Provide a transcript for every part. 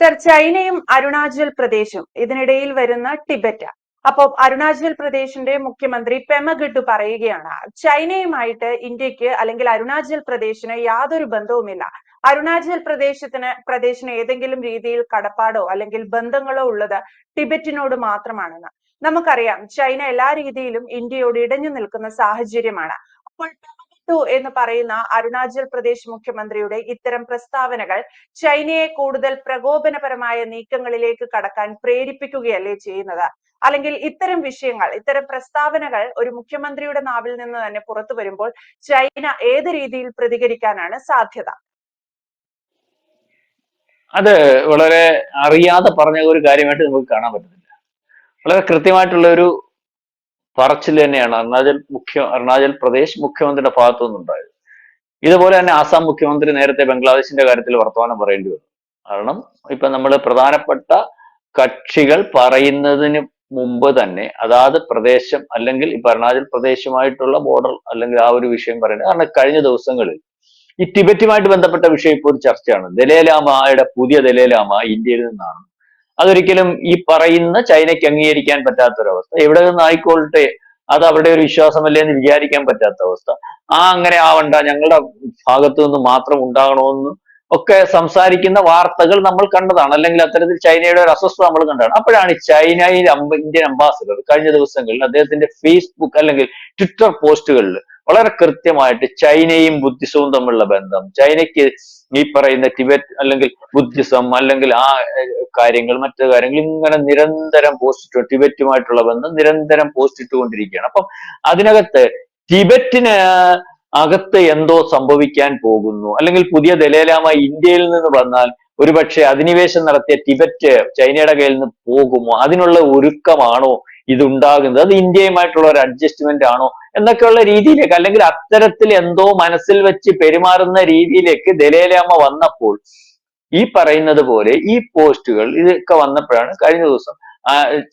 Sir, ചൈനയും അരുണാചൽ പ്രദേശും ഇതിനിടയിൽ വരുന്ന ടിബറ്റ്. അപ്പോൾ അരുണാചൽ പ്രദേശിന്റെ മുഖ്യമന്ത്രി പെമ ഗഡു പറയുകയാണ്, ചൈനയുമായിട്ട് ഇന്ത്യക്ക് അല്ലെങ്കിൽ അരുണാചൽ പ്രദേശിന് യാതൊരു ബന്ധവുമില്ല. അരുണാചൽ പ്രദേശിന് ഏതെങ്കിലും രീതിയിൽ കടപ്പാടോ അല്ലെങ്കിൽ ബന്ധങ്ങളോ ഉള്ളത് ടിബറ്റിനോട് മാത്രമാണെന്ന്. നമുക്കറിയാം, ചൈന എല്ലാ രീതിയിലും ഇന്ത്യയോട് ഇടഞ്ഞു നിൽക്കുന്ന സാഹചര്യമാണ്. അപ്പോൾ എന്ന് പറയുന്ന അരുണാചൽ പ്രദേശ് മുഖ്യമന്ത്രിയുടെ ഇത്തരം പ്രസ്താവനകൾ ചൈനയെ കൂടുതൽ പ്രകോപനപരമായ നീക്കങ്ങളിലേക്ക് കടക്കാൻ പ്രേരിപ്പിക്കുകയല്ലേ ചെയ്യുന്നത്? അല്ലെങ്കിൽ ഇത്തരം വിഷയങ്ങൾ, ഇത്തരം പ്രസ്താവനകൾ ഒരു മുഖ്യമന്ത്രിയുടെ നാവിൽ നിന്ന് തന്നെ പുറത്തു വരുമ്പോൾ ചൈന ഏത് രീതിയിൽ പ്രതികരിക്കാനാണ് സാധ്യത? അത് വളരെ അറിയാതെ പറഞ്ഞ ഒരു കാര്യമായിട്ട് നമുക്ക് കാണാൻ പറ്റുന്നില്ല. വളരെ കൃത്യമായിട്ടുള്ള ഒരു പറച്ചിൽ തന്നെയാണ് അരുണാചൽ പ്രദേശ് മുഖ്യമന്ത്രിയുടെ ഭാഗത്തു നിന്നുണ്ടായത്. ഇതുപോലെ തന്നെ ആസാം മുഖ്യമന്ത്രി നേരത്തെ ബംഗ്ലാദേശിന്റെ കാര്യത്തിൽ വർത്തമാനം പറയേണ്ടി വന്നു. കാരണം ഇപ്പൊ നമ്മൾ പ്രധാനപ്പെട്ട കക്ഷികൾ പറയുന്നതിന് മുമ്പ് തന്നെ അതാത് പ്രദേശം അല്ലെങ്കിൽ ഇപ്പൊ അരുണാചൽ പ്രദേശുമായിട്ടുള്ള ബോർഡർ അല്ലെങ്കിൽ ആ ഒരു വിഷയം പറയുന്നത്. കാരണം കഴിഞ്ഞ ദിവസങ്ങളിൽ ഈ ടിബറ്റുമായിട്ട് ബന്ധപ്പെട്ട വിഷയം ഇപ്പോൾ ഒരു ചർച്ചയാണ്. ദലൈലാമയുടെ പുതിയ ദലൈലാമ ഇന്ത്യയിൽ നിന്നാണ്. അതൊരിക്കലും ഈ പറയുന്ന ചൈനയ്ക്ക് അംഗീകരിക്കാൻ പറ്റാത്തൊരവസ്ഥ. എവിടെ നിന്നായിക്കൊള്ളട്ടെ, അത് അവരുടെ ഒരു വിശ്വാസമല്ലേ എന്ന് വിചാരിക്കാൻ പറ്റാത്ത അവസ്ഥ. അങ്ങനെ ആവണ്ട, ഞങ്ങളുടെ ഭാഗത്തു നിന്ന് മാത്രം ഉണ്ടാകണമെന്ന് ഒക്കെ സംസാരിക്കുന്ന വാർത്തകൾ നമ്മൾ കണ്ടതാണ്. അല്ലെങ്കിൽ അത്തരത്തിൽ ചൈനയുടെ ഒരു അസ്വസ്ഥത നമ്മൾ കണ്ടതാണ്. അപ്പോഴാണ് ചൈനയിൽ ഇന്ത്യൻ അംബാസഡർ കഴിഞ്ഞ ദിവസങ്ങളിൽ അദ്ദേഹത്തിന്റെ ഫേസ്ബുക്ക് അല്ലെങ്കിൽ ട്വിറ്റർ പോസ്റ്റുകളിൽ വളരെ കൃത്യമായിട്ട് ചൈനയും ബുദ്ധിസവും തമ്മിലുള്ള ബന്ധം, ചൈനയ്ക്ക് ഈ പറയുന്ന ടിബറ്റ് അല്ലെങ്കിൽ ബുദ്ധിസം അല്ലെങ്കിൽ ആ കാര്യങ്ങൾ, മറ്റു കാര്യങ്ങൾ ഇങ്ങനെ നിരന്തരം പോസ്റ്റ് ടിബറ്റുമായിട്ടുള്ള ബന്ധം നിരന്തരം പോസ്റ്റ് ഇട്ടുകൊണ്ടിരിക്കുകയാണ്. അപ്പം അതിനകത്ത് ടിബറ്റിന് അകത്ത് എന്തോ സംഭവിക്കാൻ പോകുന്നു, അല്ലെങ്കിൽ പുതിയ ദലൈലാമ ഇന്ത്യയിൽ നിന്ന് വന്നാൽ ഒരുപക്ഷെ അധിനിവേശം നടത്തിയ ടിബറ്റ് ചൈനയുടെ കയ്യിൽ നിന്ന് പോകുമോ, അതിനുള്ള ഒരുക്കമാണോ ഇതുണ്ടാകുന്നത്, അത് ഇന്ത്യയുമായിട്ടുള്ള ഒരു അഡ്ജസ്റ്റ്മെന്റ് ആണോ എന്നൊക്കെയുള്ള രീതിയിലേക്ക്, അല്ലെങ്കിൽ അത്തരത്തിൽ എന്തോ മനസ്സിൽ വെച്ച് പെരുമാറുന്ന രീതിയിലേക്ക് ദലൈലാമ വന്നപ്പോൾ ഈ പറയുന്നത് പോലെ ഈ പോസ്റ്റുകൾ ഇതൊക്കെ വന്നപ്പോഴാണ് കഴിഞ്ഞ ദിവസം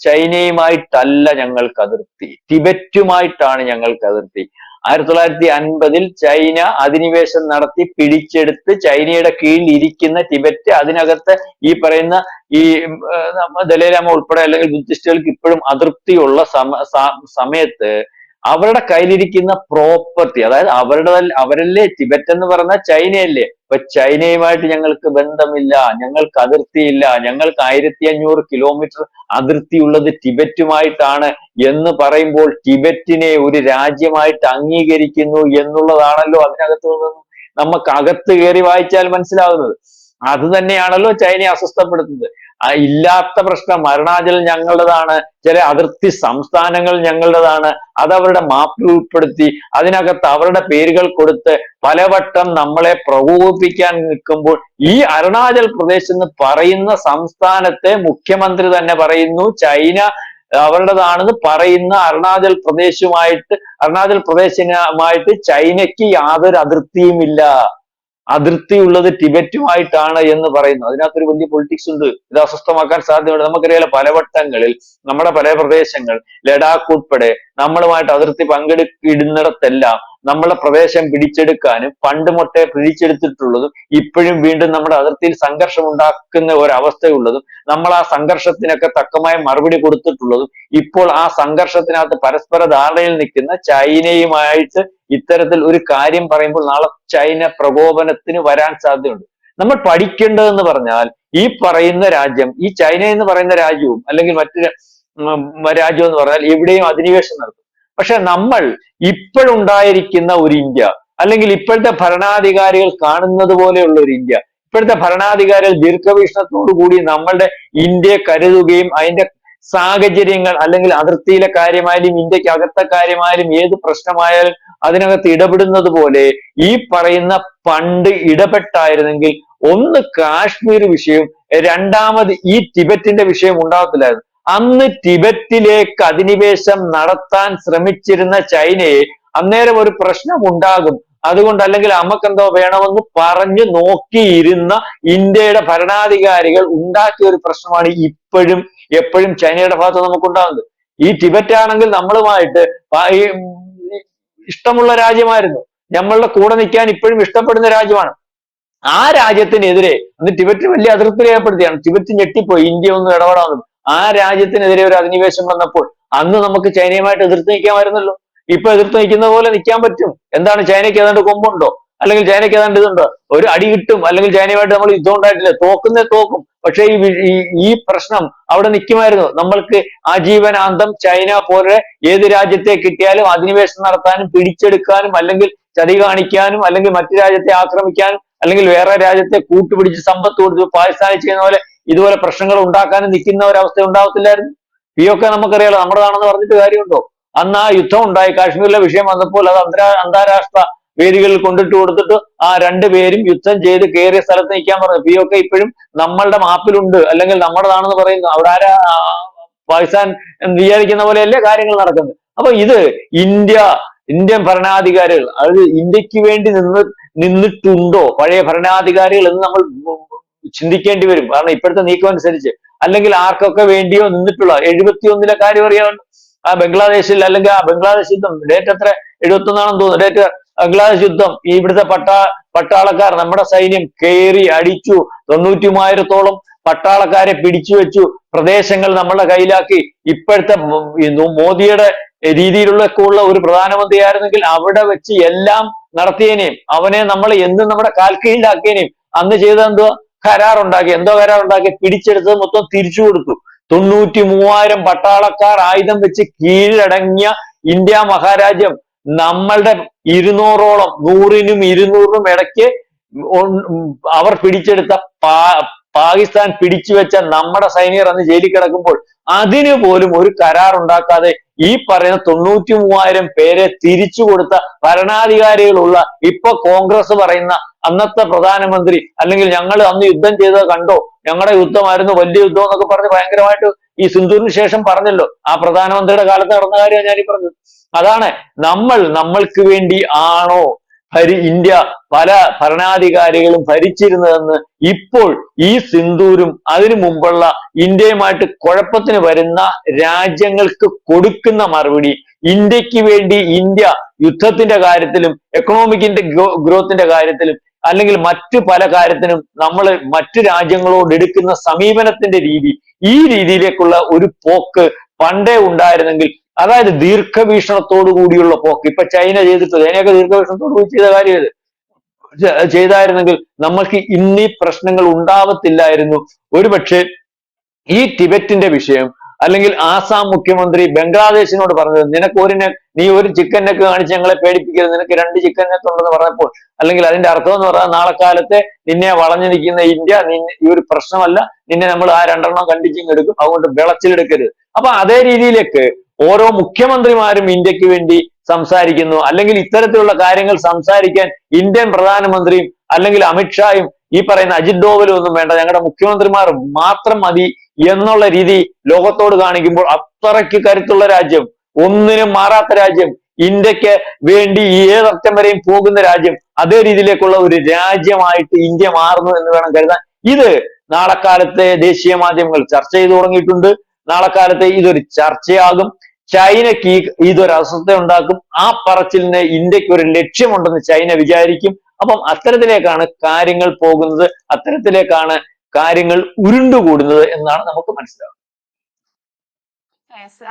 ചൈനയുമായിട്ടല്ല ഞങ്ങൾക്ക് അതിർത്തി, ടിബറ്റുമായിട്ടാണ് ഞങ്ങൾക്ക് അതിർത്തി. 1950 ചൈന അധിനിവേശം നടത്തി പിടിച്ചെടുത്ത് ചൈനയുടെ കീഴിൽ ഇരിക്കുന്ന ടിബറ്റ്, അതിനകത്ത് ഈ പറയുന്ന ഈ ദലൈലാമ ഉൾപ്പെടെ അല്ലെങ്കിൽ ബുദ്ധിസ്റ്റുകൾക്ക് ഇപ്പോഴും അതൃപ്തിയുള്ള സമയത്ത് അവരുടെ കയ്യിലിരിക്കുന്ന പ്രോപ്പർട്ടി, അതായത് അവരല്ലേ ടിബറ്റ് എന്ന് പറഞ്ഞ ചൈനയല്ലേ, അപ്പൊ ചൈനയുമായിട്ട് ഞങ്ങൾക്ക് ബന്ധമില്ല, ഞങ്ങൾക്ക് അതിർത്തിയില്ല, ഞങ്ങൾക്ക് 1500 കിലോമീറ്റർ അതിർത്തിയുള്ളത് ടിബറ്റുമായിട്ടാണ് എന്ന് പറയുമ്പോൾ ടിബറ്റിനെ ഒരു രാജ്യമായിട്ട് അംഗീകരിക്കുന്നു എന്നുള്ളതാണല്ലോ അതിനകത്ത് നമുക്ക് അകത്ത് കയറി വായിച്ചാൽ മനസ്സിലാവുന്നത്. അത് തന്നെയാണല്ലോ ചൈനയെ അസ്വസ്ഥപ്പെടുത്തുന്നത്. ഇല്ലാത്ത പ്രശ്നം അരുണാചൽ ഞങ്ങളുടേതാണ്, ചില അതിർത്തി സംസ്ഥാനങ്ങൾ ഞങ്ങളുടേതാണ്, അത് അവരുടെ മാപ്പിൽ ഉൾപ്പെടുത്തി അതിനകത്ത് അവരുടെ പേരുകൾ കൊടുത്ത് പലവട്ടം നമ്മളെ പ്രകോപിപ്പിക്കാൻ നിൽക്കുമ്പോൾ ഈ അരുണാചൽ പ്രദേശ് എന്ന് പറയുന്ന സംസ്ഥാനത്തെ മുഖ്യമന്ത്രി തന്നെ പറയുന്നു ചൈന അവരുടേതാണെന്ന് പറയുന്ന അരുണാചൽ പ്രദേശുമായിട്ട് ചൈനയ്ക്ക് യാതൊരു അതിർത്തിയുമില്ല, അതിർത്തിയുള്ളത് ടിബറ്റുമായിട്ടാണ് എന്ന് പറയുന്നു. അതിനകത്തൊരു വലിയ പൊളിറ്റിക്സ് ഉണ്ട്. ഇത് അസ്വസ്ഥമാക്കാൻ സാധ്യതയുണ്ട്. നമുക്കറിയാലോ, പലവട്ടങ്ങളിൽ നമ്മുടെ പല പ്രദേശങ്ങൾ, ലഡാക്ക് ഉൾപ്പെടെ നമ്മളുമായിട്ട് അതിർത്തി പങ്കിടുന്നിടത്തെല്ലാം നമ്മുടെ പ്രദേശം പിടിച്ചെടുക്കാനും പണ്ട് മൊട്ടേ പിടിച്ചെടുത്തിട്ടുള്ളതും ഇപ്പോഴും വീണ്ടും നമ്മുടെ അതിർത്തിയിൽ സംഘർഷം ഉണ്ടാക്കുന്ന ഒരവസ്ഥയുള്ളതും നമ്മൾ ആ സംഘർഷത്തിനൊക്കെ തക്കമായ മറുപടി കൊടുത്തിട്ടുള്ളതും ഇപ്പോൾ ആ സംഘർഷത്തിനകത്ത് പരസ്പര ധാരണയിൽ നിൽക്കുന്ന ചൈനയുമായിട്ട് ഇത്തരത്തിൽ ഒരു കാര്യം പറയുമ്പോൾ നാളെ ചൈന പ്രകോപനത്തിന് വരാൻ സാധ്യതയുണ്ട്. നമ്മൾ പഠിക്കേണ്ടതെന്ന് പറഞ്ഞാൽ ഈ പറയുന്ന രാജ്യം, ഈ ചൈന എന്ന് പറയുന്ന രാജ്യവും അല്ലെങ്കിൽ മറ്റൊരു രാജ്യം എന്ന് പറഞ്ഞാൽ എവിടെയും അധിനിവേശം നടത്തും. പക്ഷെ നമ്മൾ ഇപ്പോഴുണ്ടായിരിക്കുന്ന ഒരു ഇന്ത്യ, അല്ലെങ്കിൽ ഇപ്പോഴത്തെ ഭരണാധികാരികൾ കാണുന്നത് പോലെയുള്ള ഒരു ഇന്ത്യ, ഇപ്പോഴത്തെ ഭരണാധികാരികൾ ദീർഘവീക്ഷണത്തോടു കൂടി നമ്മളുടെ ഇന്ത്യയെ കരുതുകയും അതിന്റെ സാഹചര്യങ്ങൾ അല്ലെങ്കിൽ അതിർത്തിയിലെ കാര്യമായാലും ഇന്ത്യക്ക് അകത്തെ കാര്യമായാലും ഏത് പ്രശ്നമായാലും അതിനകത്ത് ഇടപെടുന്നത് പോലെ ഈ പറയുന്ന പണ്ട് ഇടപെട്ടായിരുന്നെങ്കിൽ ഒന്ന് കാശ്മീർ വിഷയം, രണ്ടാമത് ഈ ടിബറ്റിന്റെ വിഷയം ഉണ്ടാകത്തില്ലായിരുന്നു. അന്ന് ടിബറ്റിലേക്ക് അധിനിവേശം നടത്താൻ ശ്രമിച്ചിരുന്ന ചൈനയെ അന്നേരം ഒരു പ്രശ്നം ഉണ്ടാകും, അതുകൊണ്ട് അല്ലെങ്കിൽ നമുക്കെന്തോ വേണമെന്ന് പറഞ്ഞു നോക്കിയിരുന്ന ഇന്ത്യയുടെ ഭരണാധികാരികൾ ഉണ്ടാക്കിയ ഒരു പ്രശ്നമാണ് ഇപ്പോഴും എപ്പോഴും ചൈനയുടെ ഭാഗത്ത് നമുക്കുണ്ടാകുന്നത്. ഈ ടിബറ്റ് ആണെങ്കിൽ നമ്മളുമായിട്ട് ഇഷ്ടമുള്ള രാജ്യമായിരുന്നു, നമ്മളുടെ കൂടെ നിൽക്കാൻ ഇപ്പോഴും ഇഷ്ടപ്പെടുന്ന രാജ്യമാണ്. ആ രാജ്യത്തിനെതിരെ അന്ന് ടിബറ്റ് വലിയ അതിർത്തി രേഖപ്പെടുത്തിയാണ്. ടിബറ്റ് ഞെട്ടിപ്പോയി, ഇന്ത്യ ഒന്നും ഇടപെടാമെന്ന്. ആ രാജ്യത്തിനെതിരെ ഒരു അധിനിവേശം വന്നപ്പോൾ അന്ന് നമുക്ക് ചൈനയുമായിട്ട് എതിർത്ത് നിൽക്കാമായിരുന്നല്ലോ. ഇപ്പൊ എതിർത്ത് നിൽക്കുന്ന പോലെ നിൽക്കാൻ പറ്റും? എന്താണ്, ചൈനയ്ക്ക് ഏതാണ്ട് കൊമ്പുണ്ടോ? അല്ലെങ്കിൽ ചൈനയ്ക്ക് ഏതാണ്ട് ഇതുണ്ടോ? ഒരു അടി കിട്ടും, അല്ലെങ്കിൽ ചൈനയുമായിട്ട് നമ്മൾ യുദ്ധം ഉണ്ടായിട്ടില്ല, തോക്കും. പക്ഷേ ഈ പ്രശ്നം അവിടെ നിൽക്കുമായിരുന്നു. നമ്മൾക്ക് ആജീവനാന്തം ചൈന പോലെ ഏത് രാജ്യത്തെ കിട്ടിയാലും അധിനിവേശം നടത്താനും പിടിച്ചെടുക്കാനും അല്ലെങ്കിൽ ചതി കാണിക്കാനും അല്ലെങ്കിൽ മറ്റു രാജ്യത്തെ ആക്രമിക്കാനും അല്ലെങ്കിൽ വേറെ രാജ്യത്തെ കൂട്ടുപിടിച്ച് സമ്പത്ത് കൊടുത്ത് പാകിസ്ഥാനിൽ ചെയ്യുന്ന പോലെ ഇതുപോലെ പ്രശ്നങ്ങൾ ഉണ്ടാക്കാനും നിൽക്കുന്ന ഒരവസ്ഥ ഉണ്ടാവത്തില്ലായിരുന്നു. ഒക്കെ നമുക്കറിയാലോ, നമ്മുടെതാണെന്ന് പറഞ്ഞിട്ട് കാര്യമുണ്ടോ? അന്ന് ആ യുദ്ധം ഉണ്ടായി, കാശ്മീരിലെ വിഷയം വന്നപ്പോൾ അത് അന്താരാഷ്ട്ര വേദികളിൽ കൊണ്ടിട്ട് കൊടുത്തിട്ട് ആ രണ്ടുപേരും യുദ്ധം ചെയ്ത് കയറിയ സ്ഥലത്ത് നിൽക്കാൻ പറഞ്ഞു. ഒക്കെ ഇപ്പോഴും നമ്മളുടെ മാപ്പിലുണ്ട്, അല്ലെങ്കിൽ നമ്മുടെതാണെന്ന് പറയുന്നു. അവിടെ ആരാ പാകിസ്ഥാൻ വിചാരിക്കുന്ന പോലെയല്ലേ കാര്യങ്ങൾ നടക്കുന്നത്. അപ്പൊ ഇത് ഇന്ത്യൻ ഭരണാധികാരികൾ, അതായത് ഇന്ത്യക്ക് വേണ്ടി നിന്നിട്ടുണ്ടോ പഴയ ഭരണാധികാരികൾ എന്ന് നമ്മൾ ചിന്തിക്കേണ്ടി വരും. കാരണം ഇപ്പോഴത്തെ നീക്കം അനുസരിച്ച്, അല്ലെങ്കിൽ ആർക്കൊക്കെ വേണ്ടിയോ നിന്നിട്ടുള്ള 71 കാര്യം അറിയാമല്ലോ. ആ ബംഗ്ലാദേശിൽ, അല്ലെങ്കിൽ ആ ബംഗ്ലാദേശ് യുദ്ധം ഡേറ്റ് എത്ര, 71 തോന്നുന്നു ഡേറ്റ്. ബംഗ്ലാദേശ് യുദ്ധം ഈ പട്ടാളക്കാർ, നമ്മുടെ സൈന്യം കയറി അടിച്ചു, 93,000-ഓളം പട്ടാളക്കാരെ പിടിച്ചു വെച്ചു, പ്രദേശങ്ങൾ നമ്മുടെ കയ്യിലാക്കി. ഇപ്പോഴത്തെ മോദിയുടെ രീതിയിലുള്ള ഒരു പ്രധാനമന്ത്രി ആയിരുന്നെങ്കിൽ അവിടെ വെച്ച് എല്ലാം നടത്തിയേനെയും അവനെ നമ്മൾ എന്നും നമ്മുടെ കാൽക്കീഴിലാക്കിയേനെയും. അന്ന് ചെയ്ത എന്തോ കരാറുണ്ടാക്കി പിടിച്ചെടുത്തത് മൊത്തം തിരിച്ചു കൊടുത്തു. 93,000 പട്ടാളക്കാർ ആയുധം വെച്ച് കീഴടങ്ങിയ ഇന്ത്യ മഹാരാജ്യം നമ്മളുടെ 200-ഓളം, 100-നും 200-നും ഇടയ്ക്ക് അവർ പിടിച്ചെടുത്ത പാകിസ്ഥാൻ പിടിച്ചു വെച്ച നമ്മുടെ സൈനികർ അന്ന് ജയിലിൽ കിടക്കുമ്പോൾ അതിനു പോലും ഒരു കരാർ ഉണ്ടാക്കാതെ ഈ പറയുന്ന 93,000 പേരെ തിരിച്ചു കൊടുത്ത ഭരണാധികാരികളുള്ള ഇപ്പൊ കോൺഗ്രസ് പറയുന്ന അന്നത്തെ പ്രധാനമന്ത്രി, അല്ലെങ്കിൽ ഞങ്ങൾ അന്ന് യുദ്ധം ചെയ്തത് കണ്ടോ, ഞങ്ങളുടെ യുദ്ധമായിരുന്നു വലിയ യുദ്ധം എന്നൊക്കെ പറഞ്ഞ് ഭയങ്കരമായിട്ട് ഈ സിന്ധൂരിന് ശേഷം പറഞ്ഞല്ലോ. ആ പ്രധാനമന്ത്രിയുടെ കാലത്ത് നടന്ന കാര്യമാണ് ഞാനീ പറഞ്ഞത്. അതാണ്, നമ്മൾക്ക് വേണ്ടി ആണോ ഇന്ത്യ പല ഭരണാധികാരികളും ഭരിച്ചിരുന്നതെന്ന് ഇപ്പോൾ ഈ സിന്ധൂരും അതിനു മുമ്പുള്ള ഇന്ത്യയുമായിട്ട് കുഴപ്പത്തിന് വരുന്ന രാജ്യങ്ങൾക്ക് കൊടുക്കുന്ന മറുപടി, ഇന്ത്യക്ക് വേണ്ടി ഇന്ത്യ യുദ്ധത്തിന്റെ കാര്യത്തിലും എക്കണോമിക്കിന്റെ ഗ്രോത്തിന്റെ കാര്യത്തിലും അല്ലെങ്കിൽ മറ്റു പല കാര്യത്തിനും നമ്മൾ മറ്റു രാജ്യങ്ങളോട് എടുക്കുന്ന സമീപനത്തിന്റെ രീതി, ഈ രീതിയിലേക്കുള്ള ഒരു പോക്ക് പണ്ടേ ഉണ്ടായിരുന്നെങ്കിൽ, അതായത് ദീർഘവീക്ഷണത്തോടു കൂടിയുള്ള പോക്ക്. ഇപ്പൊ ചൈനയൊക്കെ ദീർഘവീക്ഷണത്തോടു കൂടി ചെയ്ത കാര്യം ചെയ്തായിരുന്നെങ്കിൽ നമ്മൾക്ക് ഇന്നീ പ്രശ്നങ്ങൾ ഉണ്ടാവത്തില്ലായിരുന്നു. ഒരുപക്ഷെ ഈ ടിബറ്റിന്റെ വിഷയം, അല്ലെങ്കിൽ ആസാം മുഖ്യമന്ത്രി ബംഗ്ലാദേശിനോട് പറഞ്ഞത്, നീ ഒരു ചിക്കൻ നെക്ക് കാണിച്ച് ഞങ്ങളെ പേടിപ്പിക്കരുത്, നിനക്ക് 2 ചിക്കൻ നെക്ക് ഉണ്ടെന്ന് പറഞ്ഞപ്പോൾ, അല്ലെങ്കിൽ അതിന്റെ അർത്ഥം എന്ന് പറഞ്ഞാൽ നാളെ കാലത്തെ നിന്നെ വളഞ്ഞു നിൽക്കുന്ന ഇന്ത്യ ഈ ഒരു പ്രശ്നമല്ല, നിന്നെ നമ്മൾ ആ 2 കണ്ടിച്ചിങ്ങെടുക്കും, അതുകൊണ്ട് വിളച്ചിലെടുക്കരുത്. അപ്പൊ അതേ രീതിയിലേക്ക് ഓരോ മുഖ്യമന്ത്രിമാരും ഇന്ത്യക്ക് വേണ്ടി സംസാരിക്കുന്നു, അല്ലെങ്കിൽ ഇത്തരത്തിലുള്ള കാര്യങ്ങൾ സംസാരിക്കാൻ ഇന്ത്യൻ പ്രധാനമന്ത്രിയും അല്ലെങ്കിൽ അമിത്ഷായും ഈ പറയുന്ന അജിത് ഡോവലും ഒന്നും വേണ്ട, ഞങ്ങളുടെ മുഖ്യമന്ത്രിമാർ മാത്രം മതി എന്നുള്ള രീതി ലോകത്തോട് കാണിക്കുമ്പോൾ, അത്രയ്ക്ക് കരുത്തുള്ള രാജ്യം, ഒന്നിനും മാറാത്ത രാജ്യം, ഇന്ത്യക്ക് വേണ്ടി ഏതറ്റം വരെയും പോകുന്ന രാജ്യം, അതേ രീതിയിലേക്കുള്ള ഒരു രാജ്യമായിട്ട് ഇന്ത്യ മാറുന്നു എന്ന് വേണം കരുതാൻ. ഇത് നാളെ കാലത്തെ ദേശീയ മാധ്യമങ്ങൾ ചർച്ച ചെയ്തു തുടങ്ങിയിട്ടുണ്ട്. നാളെ കാലത്തെ ഇതൊരു ചർച്ചയാകും. ചൈനയ്ക്ക് ഇതൊരു അസ്വസ്ഥ ഉണ്ടാക്കും. ആ പറച്ചിലിന് ഇന്ത്യക്ക് ഒരു ലക്ഷ്യമുണ്ടെന്ന് ചൈന വിചാരിക്കും. അപ്പം അത്തരത്തിലേക്കാണ് കാര്യങ്ങൾ പോകുന്നത്, അത്തരത്തിലേക്കാണ് കാര്യങ്ങൾ ഉരുണ്ടുകൂടുന്നത് എന്നാണ് നമുക്ക് മനസ്സിലാവുന്നത്.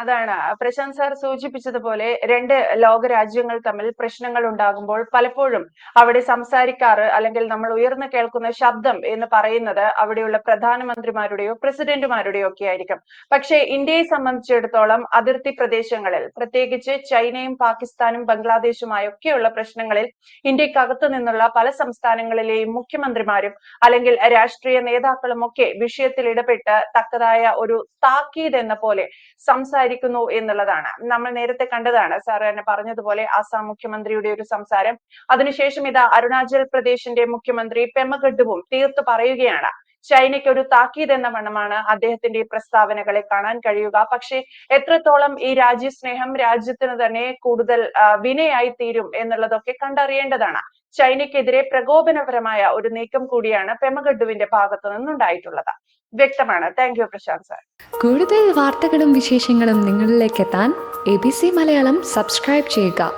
അതാണ് പ്രശാന്ത് സാർ സൂചിപ്പിച്ചതുപോലെ, 2 ലോകരാജ്യങ്ങൾ തമ്മിൽ പ്രശ്നങ്ങൾ ഉണ്ടാകുമ്പോൾ പലപ്പോഴും അവിടെ സംസാരിക്കാറ്, അല്ലെങ്കിൽ നമ്മൾ ഉയർന്നു കേൾക്കുന്ന ശബ്ദം എന്ന് പറയുന്നത് അവിടെയുള്ള പ്രധാനമന്ത്രിമാരുടെയോ പ്രസിഡന്റുമാരുടെയോ ഒക്കെ ആയിരിക്കും. പക്ഷേ ഇന്ത്യയെ സംബന്ധിച്ചിടത്തോളം അതിർത്തി പ്രദേശങ്ങളിൽ, പ്രത്യേകിച്ച് ചൈനയും പാകിസ്ഥാനും ബംഗ്ലാദേശുമായൊക്കെയുള്ള പ്രശ്നങ്ങളിൽ ഇന്ത്യക്കകത്തു നിന്നുള്ള പല സംസ്ഥാനങ്ങളിലെയും മുഖ്യമന്ത്രിമാരും അല്ലെങ്കിൽ രാഷ്ട്രീയ നേതാക്കളും ഒക്കെ വിഷയത്തിൽ ഇടപെട്ട് തക്കതായ ഒരു താക്കീത് എന്ന പോലെ സംസാരിക്കുന്നു എന്നുള്ളതാണ്. നമ്മൾ നേരത്തെ കണ്ടതാണ്, സാർ തന്നെ പറഞ്ഞതുപോലെ ആസാം മുഖ്യമന്ത്രിയുടെ ഒരു സംസാരം. അതിനുശേഷം ഇതാ അരുണാചൽ പ്രദേശിന്റെ മുഖ്യമന്ത്രി പെമ ഖണ്ഡുവും തീർത്തു പറയുകയാണ്. ചൈനയ്ക്ക് ഒരു താക്കീത് എന്ന വണ്ണമാണ് അദ്ദേഹത്തിന്റെ ഈ പ്രസ്താവനകളെ കാണാൻ കഴിയുക. പക്ഷേ എത്രത്തോളം ഈ രാജ്യസ്നേഹം രാജ്യത്തിന് തന്നെ കൂടുതൽ വിനയായി തീരും എന്നുള്ളതൊക്കെ കണ്ടറിയേണ്ടതാണ്. ചൈനയ്ക്കെതിരെ പ്രകോപനപരമായ ഒരു നീക്കം കൂടിയാണ് പെമ ഖണ്ഡുവിന്റെ ഭാഗത്തു നിന്നുണ്ടായിട്ടുള്ളത്. വ്യക്തമാണ്. Thank you Prashanth sir. കൂടുതൽ വാർത്തകളും വിശേഷങ്ങളും നിങ്ങളിലേക്ക് എത്താൻ ABC മലയാളം സബ്സ്ക്രൈബ് ചെയ്യുക,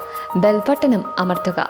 ബെൽ ബട്ടണും അമർത്തുക.